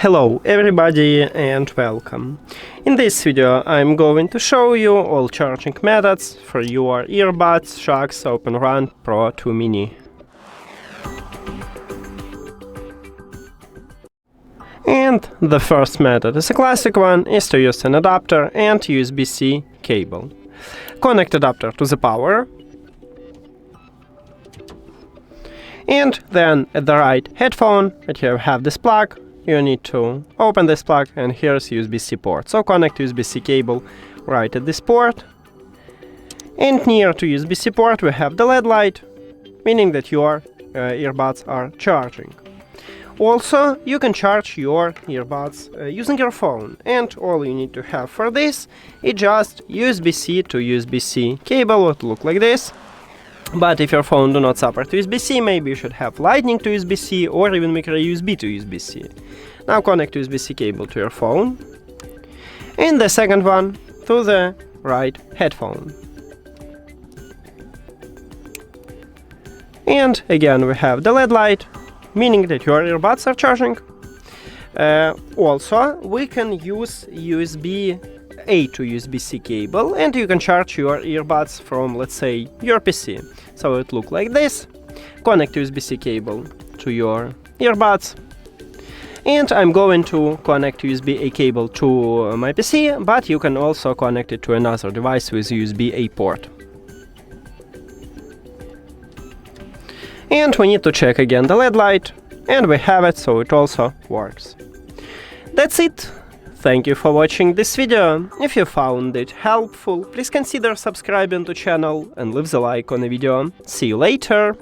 Hello everybody and welcome. In this video I'm going to show you all charging methods for your earbuds SHOKZ OpenRun Pro 2 Mini. And the first method is a classic one, is to use an adapter and USB-C cable. Connect adapter to the power. And then at the right headphone, that you have this plug, you need to open this plug, and here's USB-C port. So connect USB-C cable right at this port. And near to USB-C port we have the LED light, meaning that your earbuds are charging. Also, you can charge your earbuds using your phone, and all you need to have for this is just USB-C to USB-C cable, would look like this. But if your phone do not support USB-C, maybe you should have Lightning to USB-C or even micro USB to USB-C. Now connect USB-C cable to your phone, and the second one to the right headphone. And again we have the LED light, meaning that your earbuds are charging. Also, we can use USB-A to USB-C cable, and you can charge your earbuds from, let's say, your PC. So it looks like this. Connect USB-C cable to your earbuds. And I'm going to connect USB-A cable to my PC, but you can also connect it to another device with USB-A port. And we need to check again the LED light, and we have it, so it also works. That's it. Thank you for watching this video. If you found it helpful, please consider subscribing to the channel and leave the like on the video. See you later!